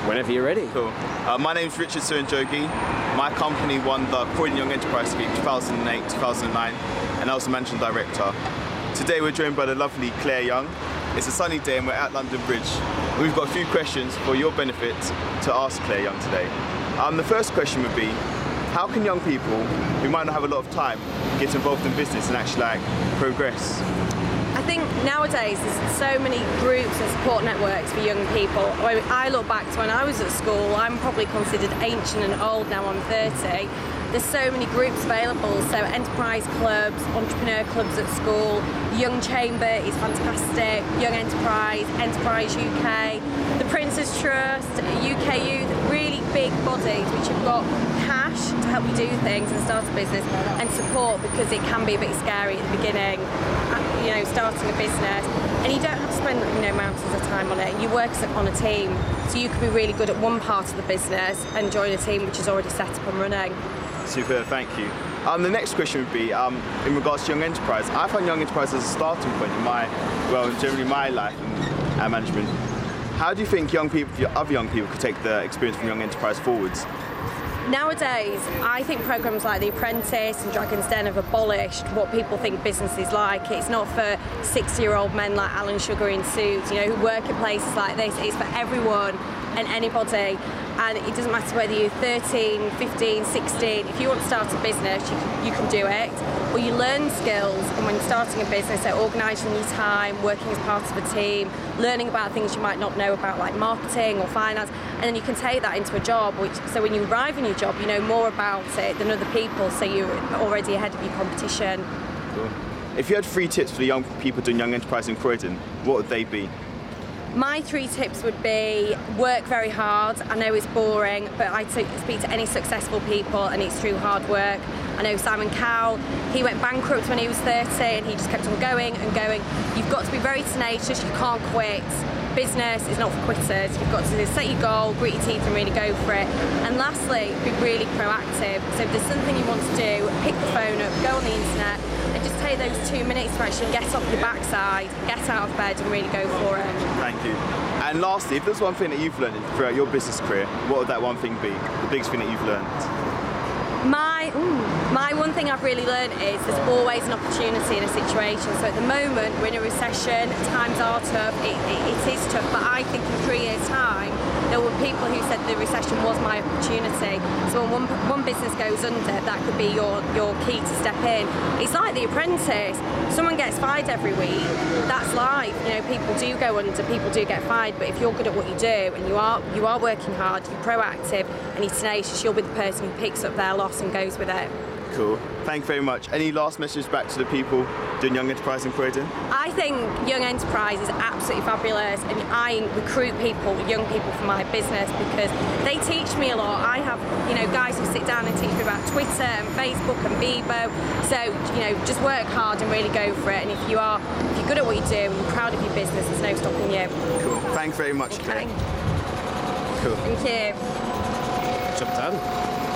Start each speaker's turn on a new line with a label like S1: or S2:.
S1: Whenever you're ready.
S2: Cool. My name's Richard Suranjogi. My company won the Croydon Young Enterprise Scheme 2008-2009, and I was the managing director. Today we're joined by the lovely Clare Young. It's a sunny day and we're at London Bridge. We've got a few questions for your benefit to ask Clare Young today. The first question would be, how can young people who might not have a lot of time get involved in business and actually progress?
S3: I think nowadays there's so many groups and support networks for young people. I look back to when I was at school, I'm probably considered ancient and old now, I'm 30. There's so many groups available, so enterprise clubs, entrepreneur clubs at school, Young Chamber is fantastic, Young Enterprise, Enterprise UK, the Prince's Trust, UK Youth, really big bodies which have got cash to help you do things and start a business, and support, because it can be a bit scary at the beginning, starting a business, and you don't have to spend mountains of time on it. You work on a team, so you could be really good at one part of the business and join a team which is already set up and running.
S2: Super, thank you. The next question would be, in regards to Young Enterprise. I find Young Enterprise as a starting point in generally my life and management. How do you think other young people could take the experience from Young Enterprise forwards?
S3: Nowadays, I think programmes like the Apprentice and Dragon's Den have abolished what people think business is like. It's not for 60-year-old men like Alan Sugar in suits, who work at places like this. It's for everyone and anybody. And it doesn't matter whether you're 13, 15, 16. If you want to start a business, you can do it. Or you learn skills, and when starting a business, they're organising your time, working as part of a team, learning about things you might not know about, like marketing or finance, and then you can take that into a job, so when you arrive in your job, you know more about it than other people, so you're already ahead of your competition.
S2: Cool. If you had 3 tips for the young people doing Young Enterprise in Croydon, what would they be?
S3: My 3 tips would be work very hard. I know it's boring, but I speak to any successful people and it's through hard work. I know Simon Cowell, he went bankrupt when he was 30 and he just kept on going and going. You've got to be very tenacious, you can't quit. Business is not for quitters. You've got to set your goal, grit your teeth and really go for it. And lastly, be really proactive. So if there's something you want to do, pick the phone up, go on the internet and just take those 2 minutes to actually get off your backside, get out of bed and really go for it.
S2: Thank you. And lastly, if there's one thing that you've learned throughout your business career, what would that one thing be? The biggest thing that you've learned?
S3: My one thing I've really learned is there's always an opportunity in a situation. So at the moment we're in a recession, times are tough, it is tough, but I think in 3 years' time there were people who said the recession was my opportunity. So when one business goes under, that could be your key to step in. It's like The Apprentice. Someone gets fired every week. That's life. People do go under, people do get fired, but if you're good at what you do and you are working hard, you're proactive and you're tenacious, you'll be the person who picks up their loss and goes with it.
S2: Cool. Thank you very much. Any last message back to the people doing Young Enterprise in Croydon?
S3: I think Young Enterprise is absolutely fabulous, and I recruit young people for my business because they teach me a lot. I have, guys who sit down and teach me about Twitter and Facebook and Bebo. So, just work hard and really go for it. And if you're good at what you do and you're proud of your business, there's no stopping you.
S2: Cool. Thanks very much, Claire.
S3: Okay.
S2: Cool.
S3: Thank you.
S1: Job done.